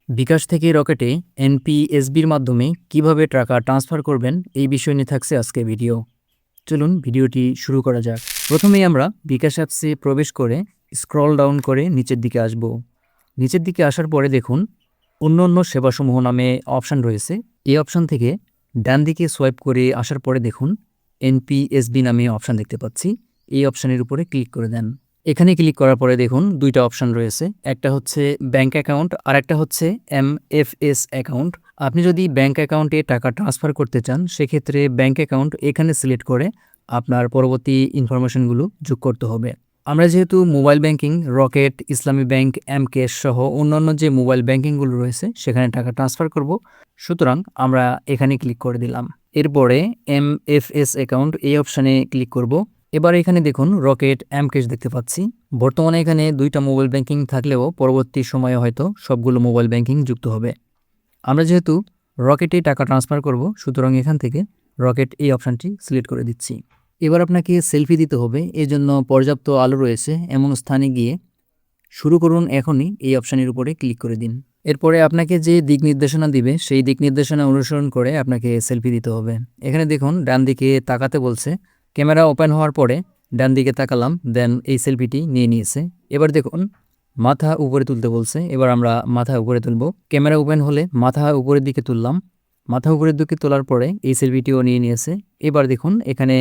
বিকাশ থেকে রকেটে এনপিএসবির মাধ্যমে কিভাবে টাকা ট্রান্সফার করবেন এই বিষয় নিয়ে থাকছে আজকে ভিডিও। চলুন ভিডিওটি শুরু করা যাক। প্রথমেই আমরা বিকাশ অ্যাপসে প্রবেশ করে স্ক্রল ডাউন করে নিচের দিকে আসব। নিচের দিকে আসার পরে দেখুন অন্য সেবাসমূহ নামে অপশান রয়েছে। এই অপশান থেকে ডান দিকে সোয়াইপ করে আসার পরে দেখুন এনপিএসবি নামে অপশান দেখতে পাচ্ছি। এই অপশানের উপরে ক্লিক করে দেন। এখানে ক্লিক করার পরে দেখুন দুইটা অপশান রয়েছে, একটা হচ্ছে ব্যাঙ্ক অ্যাকাউন্ট আর একটা হচ্ছে এমএফএস অ্যাকাউন্ট। আপনি যদি ব্যাঙ্ক অ্যাকাউন্টে টাকা ট্রান্সফার করতে চান সেক্ষেত্রে ব্যাঙ্ক অ্যাকাউন্ট এখানে সিলেক্ট করে আপনার পরবর্তী ইনফরমেশনগুলো যোগ করতে হবে। আমরা যেহেতু মোবাইল ব্যাংকিং, রকেট, ইসলামী ব্যাংক, এমক্যাশ সহ অন্যান্য যে মোবাইল ব্যাংকিংগুলো রয়েছে সেখানে টাকা ট্রান্সফার করব, সুতরাং আমরা এখানে ক্লিক করে দিলাম। এরপরে এমএফএস অ্যাকাউন্ট এই অপশানে ক্লিক করব। এবার এখানে দেখুন রকেট, এমক্যাশ দেখতে পাচ্ছি। বর্তমানে এখানে দুইটা মোবাইল ব্যাংকিং থাকলেও পরবর্তী সময়ে হয়তো সবগুলো মোবাইল ব্যাংকিং যুক্ত হবে। আমরা যেহেতু রকেটে টাকা ট্রান্সফার করব, সুতরাং এখান থেকে রকেট এই অপশানটি সিলেক্ট করে দিচ্ছি। এবার আপনাকে সেলফি দিতে হবে, এজন্য পর্যাপ্ত আলো রয়েছে এমন স্থানে গিয়ে শুরু করুন এখনই এই অপশানের উপরে ক্লিক করে দিন। এরপরে আপনাকে যে দিক নির্দেশনা দিবে সেই দিক নির্দেশনা অনুসরণ করে আপনাকে সেলফি দিতে হবে। এখানে দেখুন ডান দিকে তাকাতে বলছে, ক্যামেরা ওপেন হওয়ার পরে ডান দিকে তাকালাম, দেন এই সেলফিটি নিয়ে নিয়েছে। এবার দেখুন মাথা উপরে তুলতে বলছে, এবার আমরা মাথা উপরে তুলব। ক্যামেরা ওপেন হলে মাথা উপরের দিকে তুললাম, মাথা উপরের দিকে তোলার পরে এই সেলফিটিও নিয়ে নিয়েছে। এবার দেখুন এখানে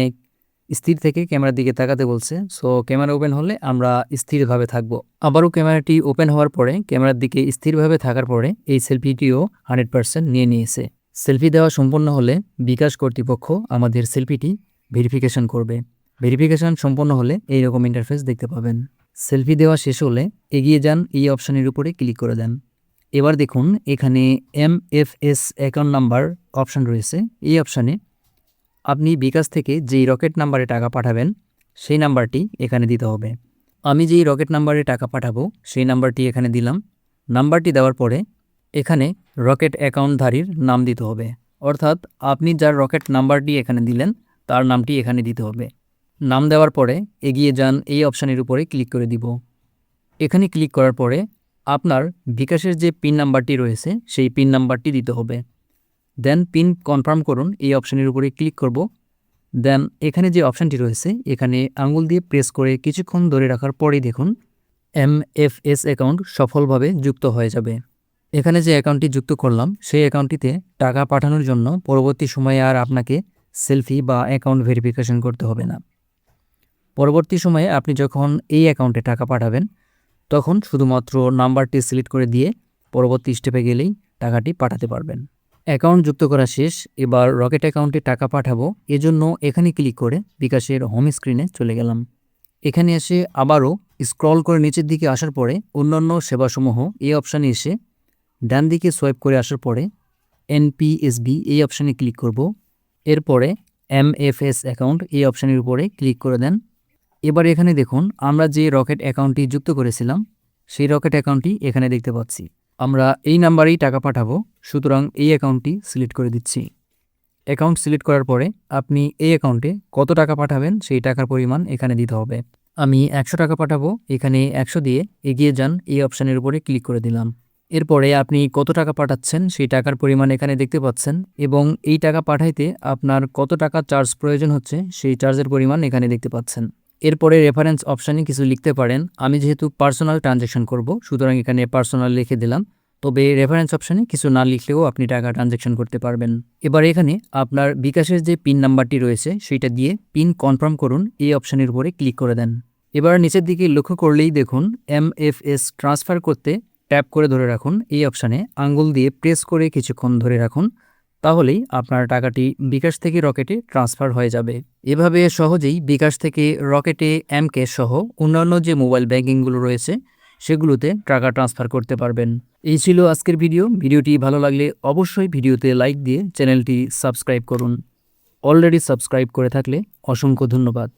স্থির থেকে ক্যামেরার দিকে তাকাতে বলছে, সো ক্যামেরা ওপেন হলে আমরা স্থিরভাবে থাকব। আবারও ক্যামেরাটি ওপেন হওয়ার পরে ক্যামেরার দিকে স্থিরভাবে থাকার পরে এই সেলফিটিও 100% নিয়ে নিয়েছে। সেলফি দেওয়া সম্পন্ন হলে বিকাশ কর্তৃপক্ষ আমাদের সেলফিটি ভেরিফিকেশন করবে। ভেরিফিকেশন সম্পন্ন হলে এইরকম ইন্টারফেস দেখতে পাবেন। সেলফি দেওয়া শেষ হলে এগিয়ে যান এই অপশানের উপরে ক্লিক করে দেন। এবার দেখুন এখানে এমএফএস অ্যাকাউন্ট নাম্বার অপশান রয়েছে। এই অপশানে আপনি বিকাশ থেকে যেই রকেট নাম্বারে টাকা পাঠাবেন সেই নাম্বারটি এখানে দিতে হবে। আমি যেই রকেট নাম্বারে টাকা পাঠাবো সেই নাম্বারটি এখানে দিলাম। নাম্বারটি দেওয়ার পরে এখানে রকেট অ্যাকাউন্টধারীর নাম দিতে হবে, অর্থাৎ আপনি যার রকেট নাম্বারটি এখানে দিলেন তার নামটি এখানে দিতে হবে। নাম দেওয়ার পরে এগিয়ে যান এই অপশানের উপরে ক্লিক করে দিব। এখানে ক্লিক করার পরে আপনার বিকাশের যে পিন নাম্বারটি রয়েছে সেই পিন নাম্বারটি দিতে হবে। দেন পিন কনফার্ম করুন এই অপশানের উপরে ক্লিক করব। দেন এখানে যে অপশানটি রয়েছে এখানে আঙুল দিয়ে প্রেস করে কিছুক্ষণ ধরে রাখার পরেই দেখুন এমএফএস অ্যাকাউন্ট সফলভাবে যুক্ত হয়ে যাবে। এখানে যে অ্যাকাউন্টটি যুক্ত করলাম সেই অ্যাকাউন্টটিতে টাকা পাঠানোর জন্য পরবর্তী সময়ে আর আপনাকে সেলফি বা অ্যাকাউন্ট ভেরিফিকেশন করতে হবে না। পরবর্তী সময়ে আপনি যখন এই অ্যাকাউন্টে টাকা পাঠাবেন তখন শুধুমাত্র নাম্বারটি সিলেক্ট করে দিয়ে পরবর্তী স্টেপে গেলেই টাকাটি পাঠাতে পারবেন। অ্যাকাউন্ট যুক্ত করা শেষ। এবার রকেট অ্যাকাউন্টে টাকা পাঠাবো, এজন্য এখানে ক্লিক করে বিকাশের হোম স্ক্রিনে চলে গেলাম। এখানে এসে আবারও স্ক্রল করে নিচের দিকে আসার পরে অন্যান্য সেবাসমূহ এই অপশানে এসে ডান দিকে সোয়াইপ করে আসার পরে এনপিএসবি এই অপশানে ক্লিক করব। এরপরে এমএফএস অ্যাকাউন্ট এই অপশানের উপরে ক্লিক করে দেন। এবার এখানে দেখুন আমরা যে রকেট অ্যাকাউন্টটি যুক্ত করেছিলাম সেই রকেট অ্যাকাউন্টটি এখানে দেখতে পাচ্ছি। আমরা এই নাম্বারেই টাকা পাঠাবো, সুতরাং এই অ্যাকাউন্টটি সিলেক্ট করে দিচ্ছি। অ্যাকাউন্ট সিলেক্ট করার পরে আপনি এই অ্যাকাউন্টে কত টাকা পাঠাবেন সেই টাকার পরিমাণ এখানে দিতে হবে। আমি 100 টাকা পাঠাবো, এখানে 100 দিয়ে এগিয়ে যান এই অপশানের উপরে ক্লিক করে দিলাম। এরপরে আপনি কত টাকা পাঠাচ্ছেন সেই টাকার পরিমাণ এখানে দেখতে পাচ্ছেন এবং এই টাকা পাঠাইতে আপনার কত টাকা চার্জ প্রয়োজন হচ্ছে সেই চার্জের পরিমাণ এখানে দেখতে পাচ্ছেন। এরপরে রেফারেন্স অপশানে কিছু লিখতে পারেন। আমি যেহেতু পার্সোনাল ট্রানজ্যাকশন করব সুতরাং এখানে পার্সোনাল লিখে দিলাম, তবে রেফারেন্স অপশানে কিছু না লিখলেও আপনি টাকা ট্রানজ্যাকশন করতে পারবেন। এবার এখানে আপনার বিকাশের যে পিন নাম্বারটি রয়েছে সেইটা দিয়ে পিন কনফার্ম করুন এই অপশানের উপরে ক্লিক করে দেন। এবার নিচের দিকে লক্ষ্য করলেই দেখুন এমএফএস ট্রান্সফার করতে ট্যাপ করে ধরে রাখুন এই অপশানে আঙ্গুল দিয়ে প্রেস করে কিছুক্ষণ ধরে রাখুন, তাহলেই আপনার টাকাটি বিকাশ থেকে রকেটে ট্রান্সফার হয়ে যাবে। এভাবে সহজেই বিকাশ থেকে রকেটে এমক্যাশ সহ অন্যান্য যে মোবাইল ব্যাংকিংগুলো রয়েছে সেগুলোতে টাকা ট্রান্সফার করতে পারবেন। এই ছিল আজকের ভিডিও। ভিডিওটি ভালো লাগলে অবশ্যই ভিডিওতে লাইক দিয়ে চ্যানেলটি সাবস্ক্রাইব করুন। অলরেডি সাবস্ক্রাইব করে থাকলে অসংখ্য ধন্যবাদ।